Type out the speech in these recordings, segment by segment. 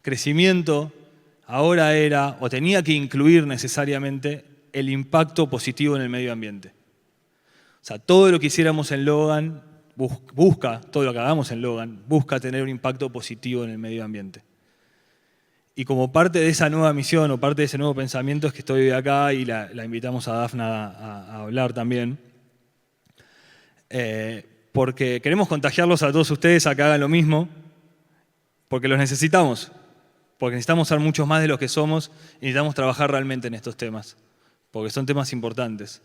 crecimiento ahora era o tenía que incluir necesariamente el impacto positivo en el medio ambiente. O sea, todo lo que hiciéramos en Logan todo lo que hagamos en Logan busca tener un impacto positivo en el medio ambiente. Y como parte de esa nueva misión o parte de ese nuevo pensamiento es que estoy acá y la invitamos a Dafna a hablar también. Porque queremos contagiarlos a todos ustedes a que hagan lo mismo, porque los necesitamos. Porque necesitamos ser muchos más de los que somos y necesitamos trabajar realmente en estos temas, porque son temas importantes.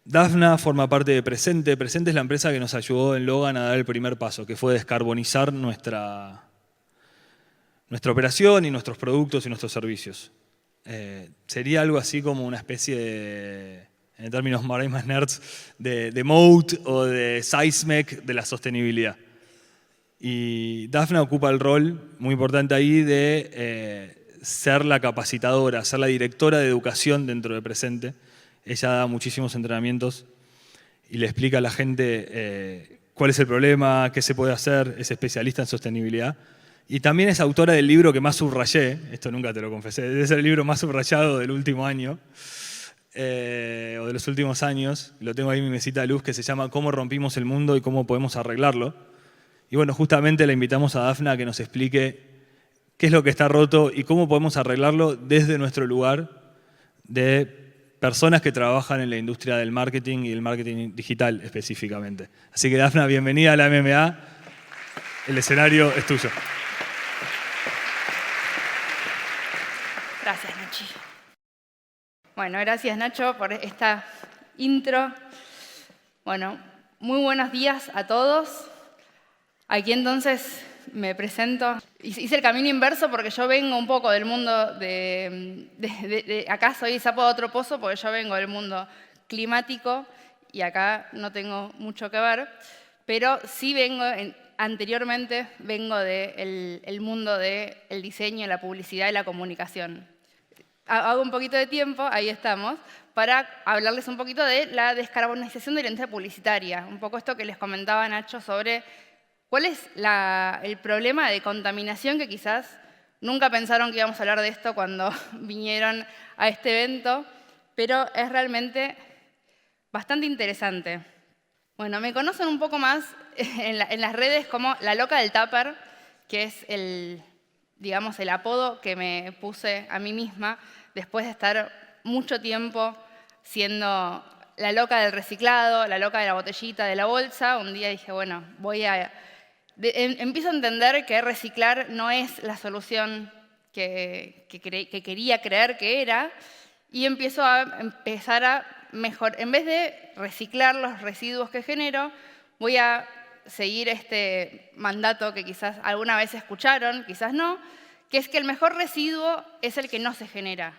Dafna forma parte de Presente. Presente es la empresa que nos ayudó en Logan a dar el primer paso, que fue descarbonizar nuestra operación y nuestros productos y nuestros servicios. Sería algo así como una especie de, en términos más nerds, de moat o de seismic de la sostenibilidad. Y Dafna ocupa el rol muy importante ahí de ser la capacitadora, ser la directora de educación dentro de Presente. Ella da muchísimos entrenamientos y le explica a la gente cuál es el problema, qué se puede hacer, es especialista en sostenibilidad. Y también es autora del libro que más subrayé, esto nunca te lo confesé, debe ser el libro más subrayado del último año, o de los últimos años. Lo tengo ahí en mi mesita de luz, que se llama Cómo rompimos el mundo y cómo podemos arreglarlo. Y bueno, justamente le invitamos a Dafna a que nos explique qué es lo que está roto y cómo podemos arreglarlo desde nuestro lugar de personas que trabajan en la industria del marketing y el marketing digital específicamente. Así que Dafna, bienvenida a la MMA. El escenario es tuyo. Gracias, Nachi. Bueno, gracias, Nacho, por esta intro. Bueno, muy buenos días a todos. Aquí entonces me presento. Hice el camino inverso porque yo vengo un poco del mundo acá soy sapo de otro pozo porque yo vengo del mundo climático y acá no tengo mucho que ver, pero sí anteriormente vengo del mundo del diseño, la publicidad y la comunicación. Hago un poquito de tiempo, ahí estamos, para hablarles un poquito de la descarbonización de la industria publicitaria. Un poco esto que les comentaba Nacho sobre cuál es el problema de contaminación que quizás nunca pensaron que íbamos a hablar de esto cuando vinieron a este evento, pero es realmente bastante interesante. Bueno, me conocen un poco más en las redes como la loca del tupper, que es el apodo que me puse a mí misma después de estar mucho tiempo siendo la loca del reciclado, la loca de la botellita, de la bolsa. Un día dije, bueno, empiezo a entender que reciclar no es la solución que quería creer que era y empiezo a en vez de reciclar los residuos que genero, voy a seguir este mandato que quizás alguna vez escucharon, quizás no, que es que el mejor residuo es el que no se genera.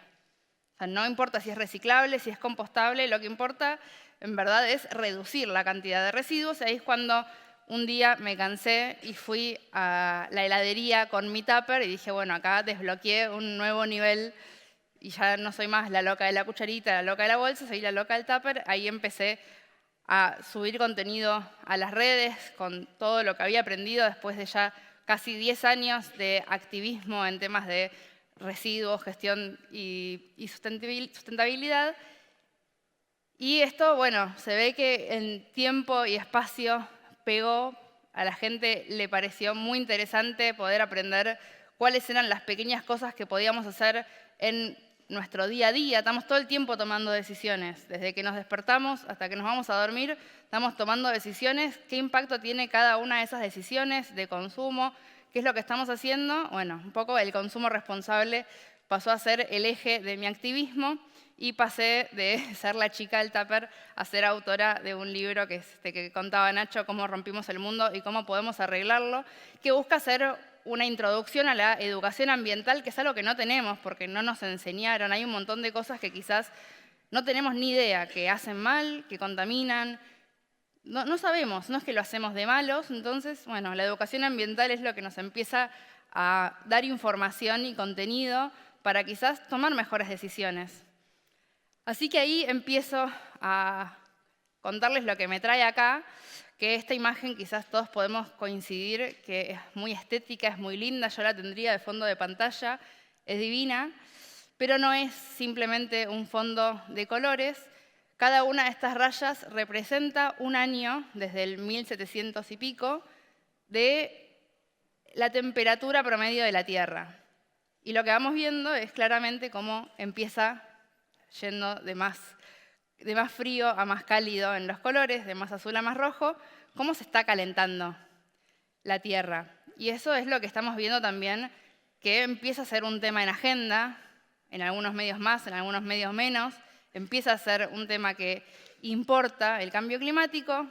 O sea, no importa si es reciclable, si es compostable, lo que importa en verdad es reducir la cantidad de residuos. Ahí es cuando un día me cansé y fui a la heladería con mi tupper y dije, bueno, acá desbloqueé un nuevo nivel y ya no soy más la loca de la cucharita, la loca de la bolsa, soy la loca del tupper. Ahí empecé a subir contenido a las redes con todo lo que había aprendido después de ya casi 10 años de activismo en temas de residuos, gestión y sustentabilidad. Y esto, bueno, se ve que en tiempo y espacio pegó, a la gente le pareció muy interesante poder aprender cuáles eran las pequeñas cosas que podíamos hacer en nuestro día a día. Estamos todo el tiempo tomando decisiones. Desde que nos despertamos hasta que nos vamos a dormir, estamos tomando decisiones. ¿Qué impacto tiene cada una de esas decisiones de consumo? ¿Qué es lo que estamos haciendo? Bueno, un poco el consumo responsable pasó a ser el eje de mi activismo y pasé de ser la chica del tupper a ser autora de un libro que contaba Nacho, Cómo rompimos el mundo y cómo podemos arreglarlo, que busca ser una introducción a la educación ambiental, que es algo que no tenemos porque no nos enseñaron. Hay un montón de cosas que quizás no tenemos ni idea, que hacen mal, que contaminan. No sabemos, no es que lo hacemos de malos. Entonces, bueno, la educación ambiental es lo que nos empieza a dar información y contenido para quizás tomar mejores decisiones. Así que ahí empiezo a contarles lo que me trae acá, que esta imagen quizás todos podemos coincidir que es muy estética, es muy linda, yo la tendría de fondo de pantalla, es divina, pero no es simplemente un fondo de colores. Cada una de estas rayas representa un año, desde el 1700 y pico, de la temperatura promedio de la Tierra. Y lo que vamos viendo es claramente cómo empieza yendo de más frío a más cálido en los colores, de más azul a más rojo, cómo se está calentando la Tierra. Y eso es lo que estamos viendo también, que empieza a ser un tema en agenda, en algunos medios más, en algunos medios menos, empieza a ser un tema que importa el cambio climático.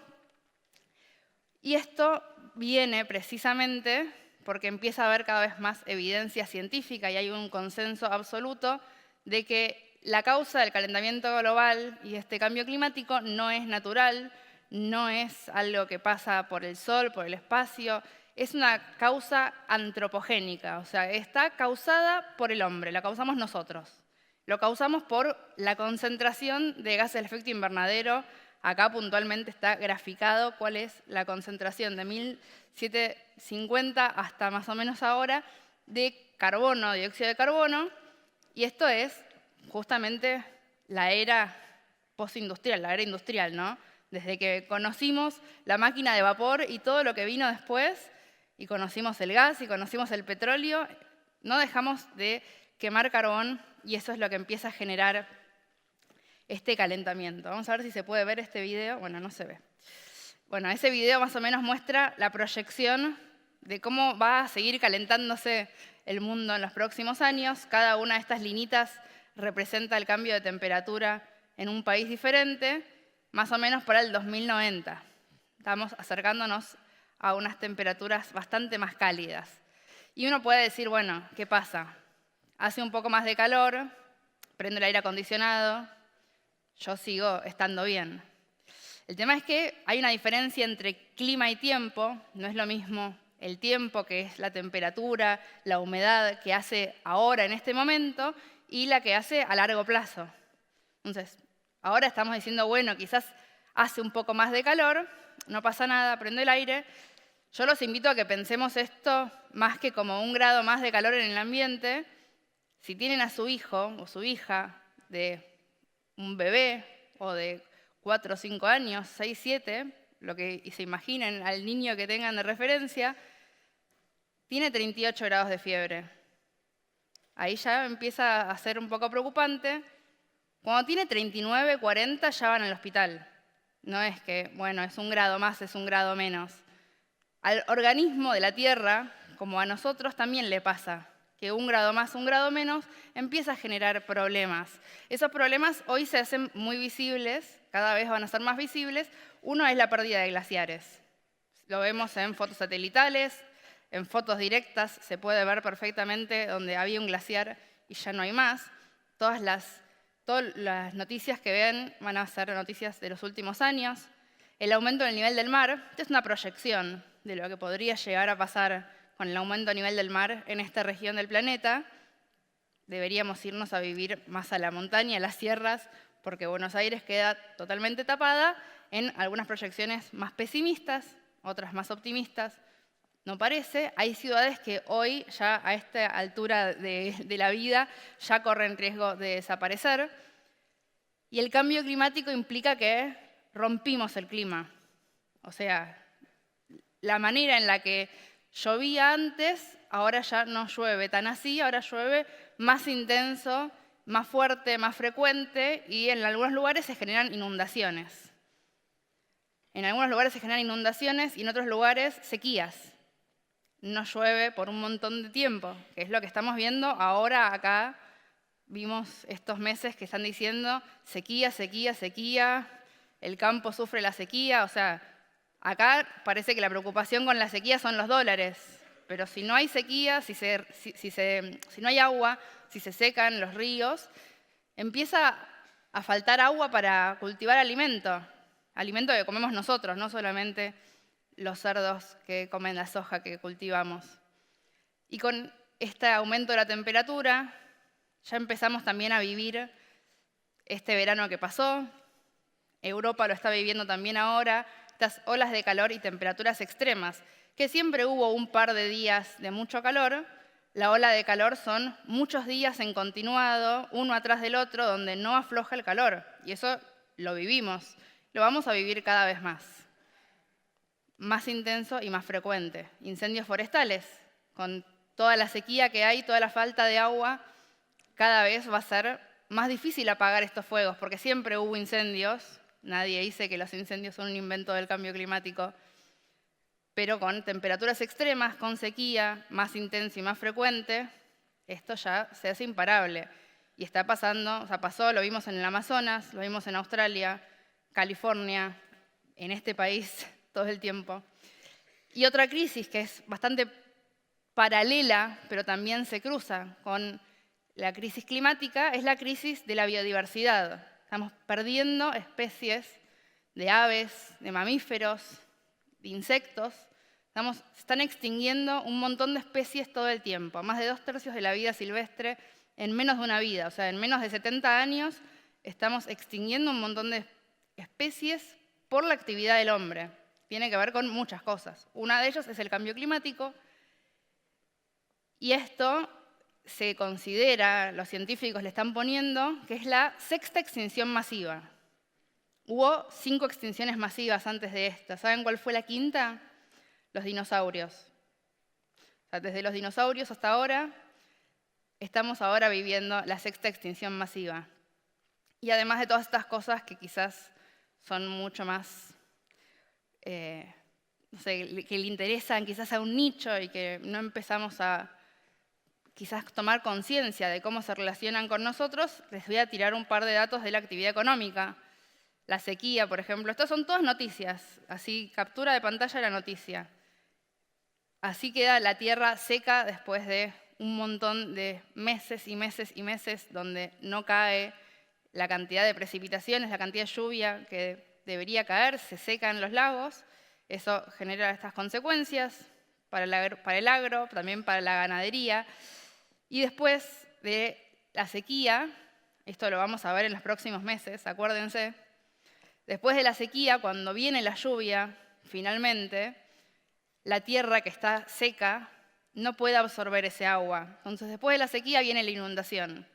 Y esto viene precisamente porque empieza a haber cada vez más evidencia científica y hay un consenso absoluto de que la causa del calentamiento global y este cambio climático no es natural, no es algo que pasa por el sol, por el espacio, es una causa antropogénica, o sea, está causada por el hombre, la causamos nosotros. Lo causamos por la concentración de gases del efecto invernadero. Acá puntualmente está graficado cuál es la concentración de 1750 hasta más o menos ahora de carbono, dióxido de carbono, y esto es justamente la era postindustrial, la era industrial, ¿no? Desde que conocimos la máquina de vapor y todo lo que vino después, y conocimos el gas y conocimos el petróleo, no dejamos de quemar carbón y eso es lo que empieza a generar este calentamiento. Vamos a ver si se puede ver este video. Bueno, no se ve. Bueno, ese video más o menos muestra la proyección de cómo va a seguir calentándose el mundo en los próximos años. Cada una de estas linitas representa el cambio de temperatura en un país diferente, más o menos para el 2090. Estamos acercándonos a unas temperaturas bastante más cálidas. Y uno puede decir, bueno, ¿qué pasa? Hace un poco más de calor, prendo el aire acondicionado, yo sigo estando bien. El tema es que hay una diferencia entre clima y tiempo, no es lo mismo el tiempo, que es la temperatura, la humedad que hace ahora en este momento, y la que hace a largo plazo. Entonces, ahora estamos diciendo, bueno, quizás hace un poco más de calor, no pasa nada, prendo el aire. Yo los invito a que pensemos esto más que como 1 grado más de calor en el ambiente. Si tienen a su hijo o su hija de un bebé o de 4 o 5 años, 6, 7, lo que se imaginen al niño que tengan de referencia, tiene 38 grados de fiebre. Ahí ya empieza a ser un poco preocupante. Cuando tiene 39, 40 ya van al hospital. No es que, bueno, es 1 grado más, es 1 grado menos. Al organismo de la Tierra, como a nosotros, también le pasa que 1 grado más, 1 grado menos, empieza a generar problemas. Esos problemas hoy se hacen muy visibles, cada vez van a ser más visibles. Uno es la pérdida de glaciares. Lo vemos en fotos satelitales, en fotos directas, se puede ver perfectamente donde había un glaciar y ya no hay más. Todas las noticias que ven van a ser noticias de los últimos años. El aumento del nivel del mar, esta es una proyección de lo que podría llegar a pasar con el aumento del nivel del mar en esta región del planeta. Deberíamos irnos a vivir más a la montaña, a las sierras, porque Buenos Aires queda totalmente tapada en algunas proyecciones más pesimistas, otras más optimistas. No parece. Hay ciudades que hoy, ya a esta altura de la vida, ya corren riesgo de desaparecer. Y el cambio climático implica que rompimos el clima. O sea, la manera en la que llovía antes, ahora ya no llueve tan así, ahora llueve más intenso, más fuerte, más frecuente, y en algunos lugares se generan inundaciones. En algunos lugares se generan inundaciones y en otros lugares sequías. No llueve por un montón de tiempo, que es lo que estamos viendo ahora acá. Vimos estos meses que están diciendo sequía, sequía, sequía, el campo sufre la sequía, o sea, acá parece que la preocupación con la sequía son los dólares, pero si no hay sequía, si no hay agua, si se secan los ríos, empieza a faltar agua para cultivar alimento que comemos nosotros, no solamente los cerdos que comen la soja que cultivamos. Y con este aumento de la temperatura, ya empezamos también a vivir este verano que pasó. Europa lo está viviendo también ahora, estas olas de calor y temperaturas extremas, que siempre hubo un par de días de mucho calor. La ola de calor son muchos días en continuado, uno atrás del otro, donde no afloja el calor. Y eso lo vivimos, lo vamos a vivir cada vez más intenso y más frecuente. Incendios forestales, con toda la sequía que hay, toda la falta de agua, cada vez va a ser más difícil apagar estos fuegos, porque siempre hubo incendios. Nadie dice que los incendios son un invento del cambio climático, pero con temperaturas extremas, con sequía más intensa y más frecuente, esto ya se hace imparable. Y está pasando, o sea, pasó, lo vimos en el Amazonas, lo vimos en Australia, California, en este país todo el tiempo. Y otra crisis que es bastante paralela, pero también se cruza con la crisis climática, es la crisis de la biodiversidad. Estamos perdiendo especies de aves, de mamíferos, de insectos. Se están extinguiendo un montón de especies todo el tiempo, más de 2/3 de la vida silvestre en menos de una vida. O sea, en menos de 70 años estamos extinguiendo un montón de especies por la actividad del hombre. Tiene que ver con muchas cosas. Una de ellas es el cambio climático, y esto se considera, los científicos le están poniendo, que es la 6ª extinción masiva. Hubo 5 extinciones masivas antes de esta. ¿Saben cuál fue la 5ª? Los dinosaurios. O sea, desde los dinosaurios hasta ahora, estamos ahora viviendo la 6ª extinción masiva. Y además de todas estas cosas que quizás son mucho más, no sé, que le interesan quizás a un nicho y que no empezamos a quizás tomar conciencia de cómo se relacionan con nosotros, les voy a tirar un par de datos de la actividad económica. La sequía, por ejemplo. Estas son todas noticias. Así, captura de pantalla la noticia. Así queda la tierra seca después de un montón de meses y meses y meses donde no cae la cantidad de precipitaciones, la cantidad de lluvia que debería caer, se secan los lagos. Eso genera estas consecuencias para el agro, también para la ganadería. Y después de la sequía, esto lo vamos a ver en los próximos meses, acuérdense, después de la sequía, cuando viene la lluvia, finalmente, la tierra que está seca no puede absorber ese agua. Entonces, después de la sequía viene la inundación.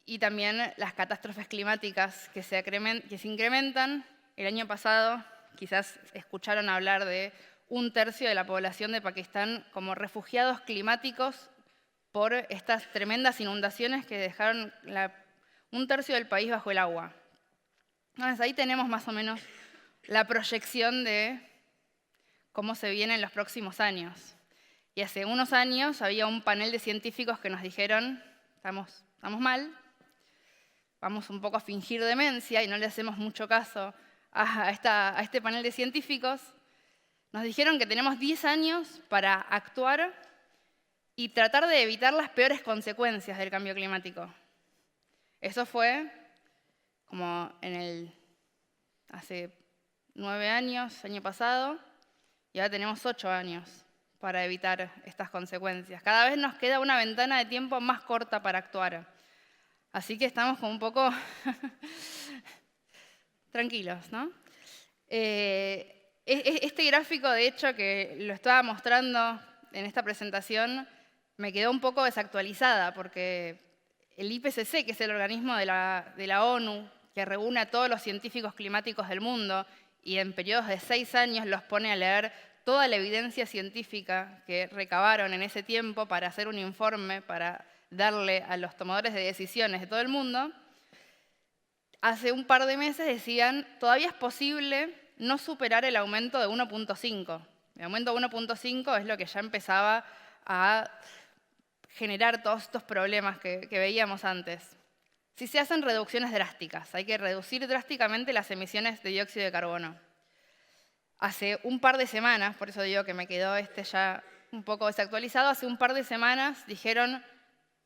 Y también las catástrofes climáticas que se incrementan. El año pasado, quizás escucharon hablar de 1/3 de la población de Pakistán como refugiados climáticos por estas tremendas inundaciones que dejaron 1/3 del país bajo el agua. Entonces ahí tenemos más o menos la proyección de cómo se viene en los próximos años. Y hace unos años había un panel de científicos que nos dijeron, estamos mal, vamos un poco a fingir demencia y no le hacemos mucho caso a este panel de científicos. Nos dijeron que tenemos 10 años para actuar y tratar de evitar las peores consecuencias del cambio climático. Eso fue como hace 9 años, año pasado, y ahora tenemos 8 años para evitar estas consecuencias. Cada vez nos queda una ventana de tiempo más corta para actuar. Así que estamos como un poco tranquilos, ¿no? Este gráfico, de hecho, que lo estaba mostrando en esta presentación, me quedó un poco desactualizada, porque el IPCC, que es el organismo de la ONU, que reúne a todos los científicos climáticos del mundo, y en periodos de 6 años los pone a leer toda la evidencia científica que recabaron en ese tiempo para hacer un informe, para darle a los tomadores de decisiones de todo el mundo, hace un par de meses decían, todavía es posible no superar el aumento de 1.5. El aumento de 1.5 es lo que ya empezaba a generar todos estos problemas que veíamos antes. Si se hacen reducciones drásticas, hay que reducir drásticamente las emisiones de dióxido de carbono. Hace un par de semanas, por eso digo que me quedó ya un poco desactualizado, hace un par de semanas dijeron,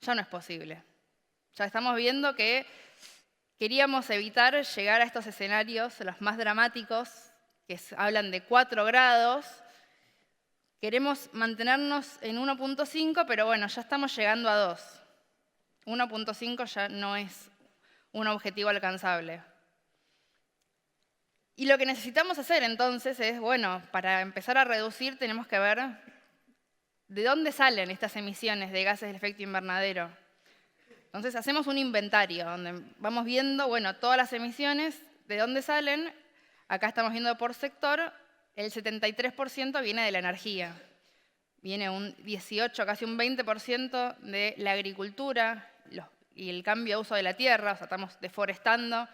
ya no es posible. Ya estamos viendo que queríamos evitar llegar a estos escenarios, los más dramáticos, que hablan de 4 grados. Queremos mantenernos en 1.5, pero bueno, ya estamos llegando a 2. 1.5 ya no es un objetivo alcanzable. Y lo que necesitamos hacer entonces es, bueno, para empezar a reducir tenemos que ver de dónde salen estas emisiones de gases de efecto invernadero. Entonces hacemos un inventario donde vamos viendo, bueno, todas las emisiones, de dónde salen. Acá estamos viendo por sector, el 73% viene de la energía. Viene un 18, casi un 20% de la agricultura y el cambio de uso de la tierra, o sea, estamos deforestando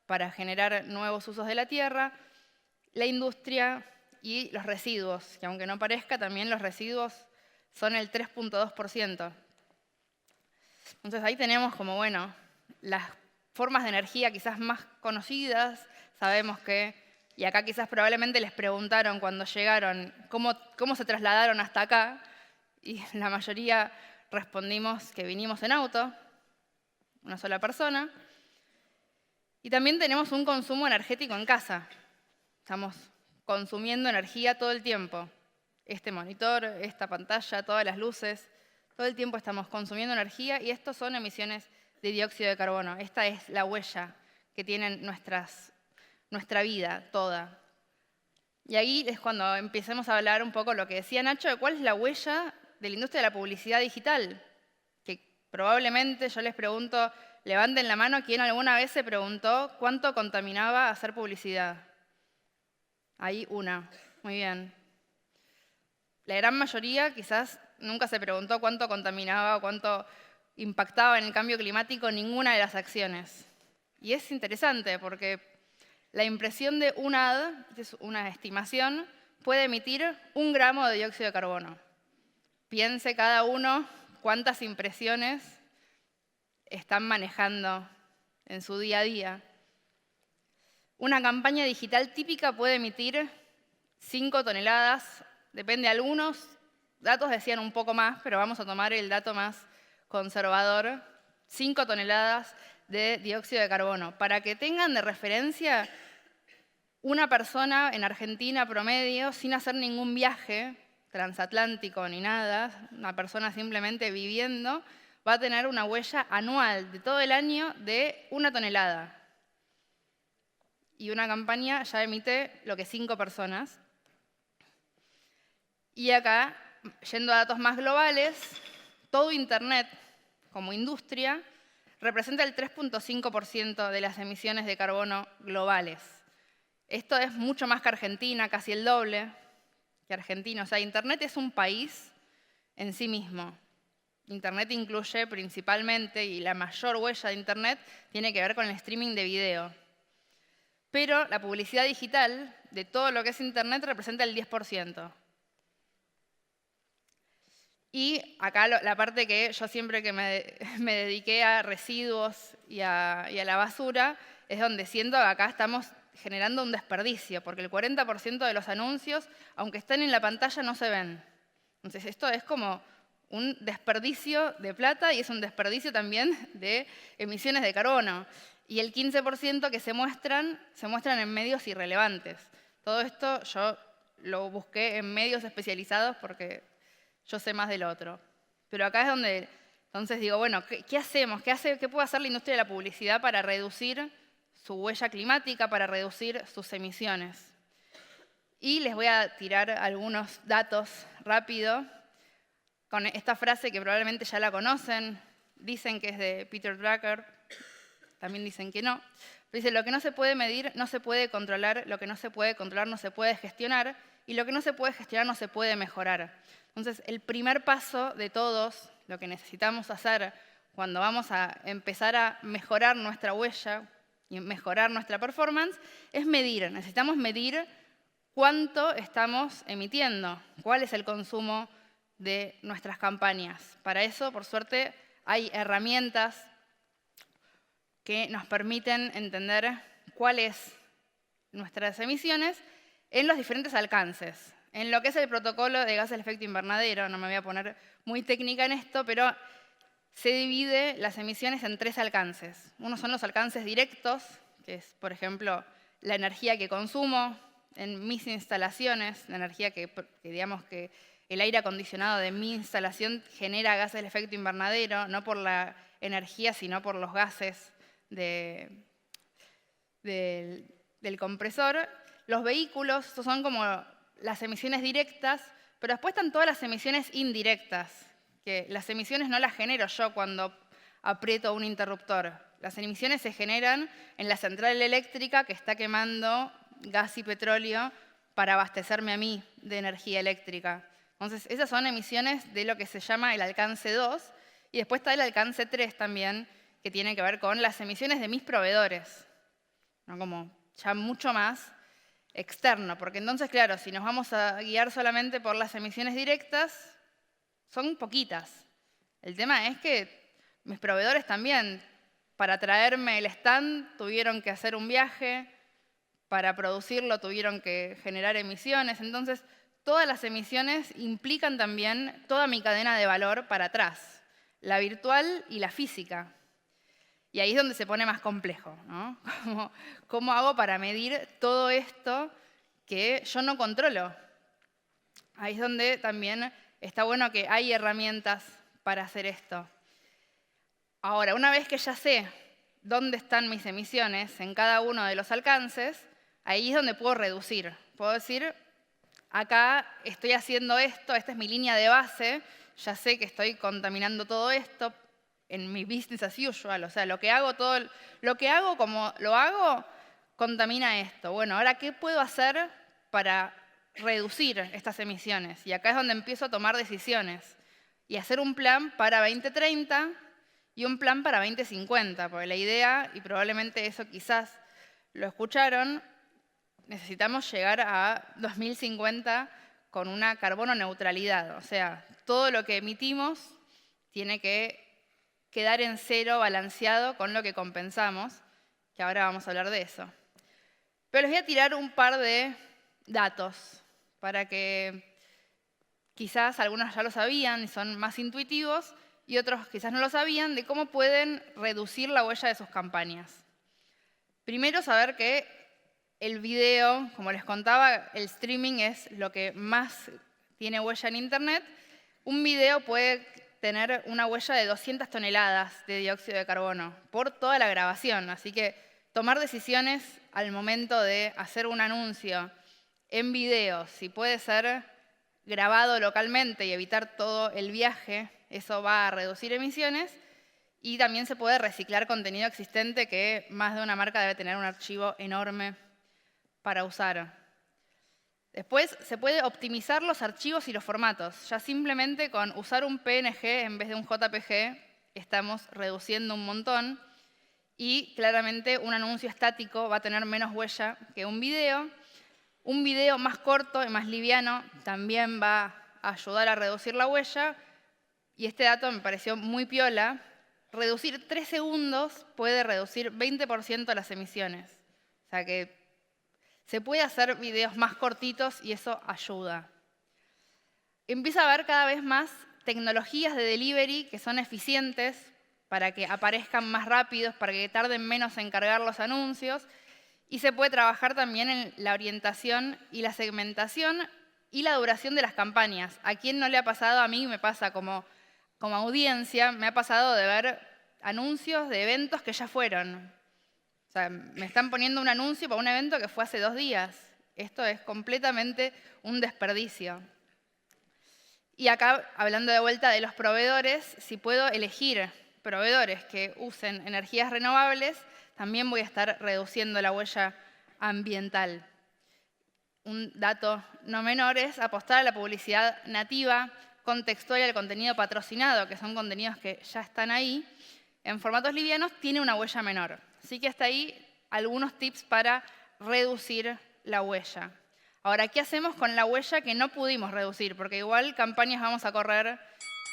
para generar nuevos usos de la tierra, la industria y los residuos, que aunque no parezca, también los residuos son el 3,2%. Entonces ahí tenemos como, bueno, las formas de energía quizás más conocidas. Sabemos que, y acá quizás probablemente les preguntaron cuando llegaron cómo se trasladaron hasta acá, y la mayoría respondimos que vinimos en auto, una sola persona. Y también tenemos un consumo energético en casa. Estamos consumiendo energía todo el tiempo. Este monitor, esta pantalla, todas las luces, todo el tiempo estamos consumiendo energía y estos son emisiones de dióxido de carbono. Esta es la huella que tienen nuestra vida toda. Y ahí es cuando empecemos a hablar un poco lo que decía Nacho, de cuál es la huella de la industria de la publicidad digital. Que probablemente yo les pregunto, levanten la mano, ¿quién alguna vez se preguntó cuánto contaminaba hacer publicidad? Ahí una, muy bien. La gran mayoría quizás nunca se preguntó cuánto contaminaba o cuánto impactaba en el cambio climático ninguna de las acciones. Y es interesante porque la impresión de un ad, que es una estimación, puede emitir 1 gramo de dióxido de carbono. Piense cada uno cuántas impresiones están manejando en su día a día. Una campaña digital típica puede emitir 5 toneladas, depende de algunos, datos decían un poco más, pero vamos a tomar el dato más conservador, 5 toneladas de dióxido de carbono. Para que tengan de referencia, una persona en Argentina promedio, sin hacer ningún viaje transatlántico ni nada, una persona simplemente viviendo, va a tener una huella anual de todo el año de 1 tonelada. Y una campaña ya emite lo que 5 personas. Y acá, yendo a datos más globales, todo Internet como industria representa el 3,5% de las emisiones de carbono globales. Esto es mucho más que Argentina, casi el doble que Argentina. O sea, Internet es un país en sí mismo. Internet incluye principalmente, y la mayor huella de Internet tiene que ver con el streaming de video. Pero la publicidad digital de todo lo que es Internet representa el 10%. Y acá la parte que yo siempre que me dediqué a residuos y a la basura, es donde siento que acá estamos generando un desperdicio, porque el 40% de los anuncios, aunque estén en la pantalla, no se ven. Entonces esto es como un desperdicio de plata y es un desperdicio también de emisiones de carbono. Y el 15% que se muestran en medios irrelevantes. Todo esto yo lo busqué en medios especializados porque yo sé más del otro. Pero acá es donde, entonces digo, bueno, ¿qué hacemos? ¿Qué puede hacer la industria de la publicidad para reducir su huella climática, para reducir sus emisiones? Y les voy a tirar algunos datos rápido con esta frase que probablemente ya la conocen. Dicen que es de Peter Drucker, también dicen que no. Pero dice, lo que no se puede medir no se puede controlar, lo que no se puede controlar no se puede gestionar, y lo que no se puede gestionar no se puede mejorar. Entonces, el primer paso de todos, lo que necesitamos hacer cuando vamos a empezar a mejorar nuestra huella y mejorar nuestra performance, es medir. Necesitamos medir cuánto estamos emitiendo, cuál es el consumo de nuestras campañas. Para eso, por suerte, hay herramientas que nos permiten entender cuáles nuestras emisiones en los diferentes alcances. En lo que es el protocolo de gases de efecto invernadero, no me voy a poner muy técnica en esto, pero se divide las emisiones en 3 alcances. Uno son los alcances directos, que es, por ejemplo, la energía que consumo en mis instalaciones, la energía que digamos que el aire acondicionado de mi instalación genera gases de efecto invernadero, no por la energía, sino por los gases del compresor. Los vehículos, estos son como las emisiones directas, pero después están todas las emisiones indirectas, que las emisiones no las genero yo cuando aprieto un interruptor. Las emisiones se generan en la central eléctrica que está quemando gas y petróleo para abastecerme a mí de energía eléctrica. Entonces, esas son emisiones de lo que se llama el alcance 2, y después está el alcance 3 también, que tiene que ver con las emisiones de mis proveedores, ¿no? Como ya mucho más externo, porque entonces, claro, si nos vamos a guiar solamente por las emisiones directas, son poquitas. El tema es que mis proveedores también, para traerme el stand, tuvieron que hacer un viaje, para producirlo tuvieron que generar emisiones, entonces todas las emisiones implican también toda mi cadena de valor para atrás, la virtual y la física. Y ahí es donde se pone más complejo, ¿no? ¿Cómo hago para medir todo esto que yo no controlo? Ahí es donde también está bueno que hay herramientas para hacer esto. Ahora, una vez que ya sé dónde están mis emisiones en cada uno de los alcances, ahí es donde puedo reducir. Puedo decir, acá estoy haciendo esto, esta es mi línea de base, ya sé que estoy contaminando todo esto en mi business as usual, o sea, lo que hago como lo hago, contamina esto. Bueno, ahora, ¿qué puedo hacer para reducir estas emisiones? Y acá es donde empiezo a tomar decisiones y hacer un plan para 2030 y un plan para 2050, porque la idea, y probablemente eso quizás lo escucharon, necesitamos llegar a 2050 con una carbono neutralidad. O sea, todo lo que emitimos tiene que quedar en cero balanceado con lo que compensamos, que ahora vamos a hablar de eso. Pero les voy a tirar un par de datos para que quizás algunos ya lo sabían y son más intuitivos y otros quizás no lo sabían, de cómo pueden reducir la huella de sus campañas. Primero, saber que el video, como les contaba, el streaming es lo que más tiene huella en Internet. Un video puede tener una huella de 200 toneladas de dióxido de carbono por toda la grabación. Así que tomar decisiones al momento de hacer un anuncio en video, si puede ser grabado localmente y evitar todo el viaje, eso va a reducir emisiones. Y también se puede reciclar contenido existente, que más de una marca debe tener un archivo enorme para usar. Después se puede optimizar los archivos y los formatos. Ya simplemente con usar un PNG en vez de un JPG estamos reduciendo un montón. Y claramente un anuncio estático va a tener menos huella que un video. Un video más corto y más liviano también va a ayudar a reducir la huella. Y este dato me pareció muy piola. Reducir 3 segundos puede reducir 20% las emisiones. O sea que se puede hacer videos más cortitos y eso ayuda. Empieza a haber cada vez más tecnologías de delivery que son eficientes para que aparezcan más rápidos, para que tarden menos en cargar los anuncios. Y se puede trabajar también en la orientación y la segmentación y la duración de las campañas. ¿A quién no le ha pasado? A mí me pasa como audiencia, me ha pasado de ver anuncios de eventos que ya fueron. O sea, me están poniendo un anuncio para un evento que fue hace 2 días. Esto es completamente un desperdicio. Y acá, hablando de vuelta de los proveedores, si puedo elegir proveedores que usen energías renovables, también voy a estar reduciendo la huella ambiental. Un dato no menor es apostar a la publicidad nativa, contextual y al contenido patrocinado, que son contenidos que ya están ahí, en formatos livianos, tiene una huella menor. Así que hasta ahí algunos tips para reducir la huella. Ahora, ¿qué hacemos con la huella que no pudimos reducir? Porque igual campañas vamos a correr,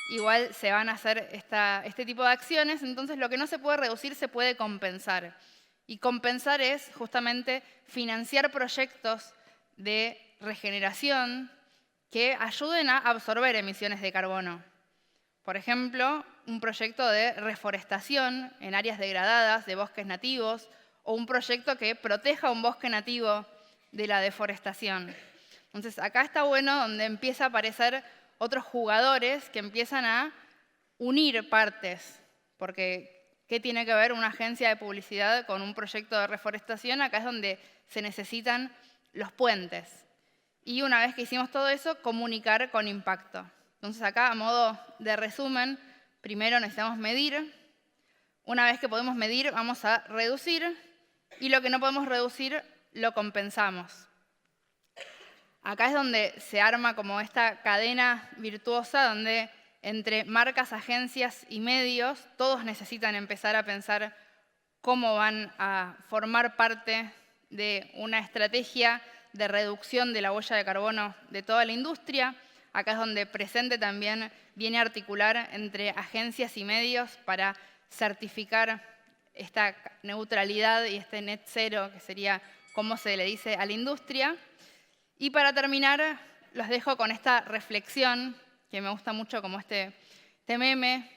igual se van a hacer este tipo de acciones, entonces lo que no se puede reducir se puede compensar. Y compensar es justamente financiar proyectos de regeneración que ayuden a absorber emisiones de carbono. Por ejemplo, un proyecto de reforestación en áreas degradadas de bosques nativos o un proyecto que proteja un bosque nativo de la deforestación. Entonces, acá está bueno donde empieza a aparecer otros jugadores que empiezan a unir partes, porque ¿Qué tiene que ver una agencia de publicidad con un proyecto de reforestación? Acá es donde se necesitan los puentes. Y una vez que hicimos todo eso, comunicar con impacto. Entonces acá, a modo de resumen, primero necesitamos medir. Una vez que podemos medir, vamos a reducir. Y lo que no podemos reducir, lo compensamos. Acá es donde se arma como esta cadena virtuosa, donde entre marcas, agencias y medios, todos necesitan empezar a pensar cómo van a formar parte de una estrategia de reducción de la huella de carbono de toda la industria. Acá es donde Presente también viene a articular entre agencias y medios para certificar esta neutralidad y este net cero, que sería cómo se le dice a la industria. Y para terminar, los dejo con esta reflexión, que me gusta mucho, como este meme,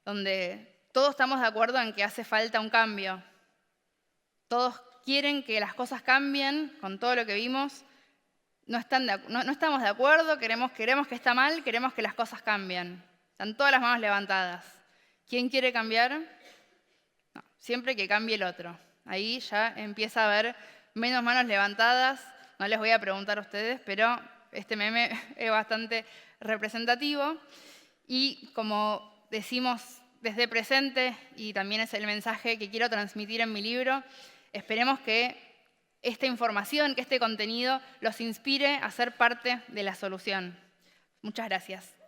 donde todos estamos de acuerdo en que hace falta un cambio. Todos quieren que las cosas cambien con todo lo que vimos. No estamos de acuerdo, queremos que está mal, queremos que las cosas cambien. Están todas las manos levantadas. ¿Quién quiere cambiar? No, siempre que cambie el otro. Ahí ya empieza a haber menos manos levantadas. No les voy a preguntar a ustedes, pero este meme es bastante representativo. Y como decimos desde Presente, y también es el mensaje que quiero transmitir en mi libro, esperemos que esta información, que este contenido los inspire a ser parte de la solución. Muchas gracias.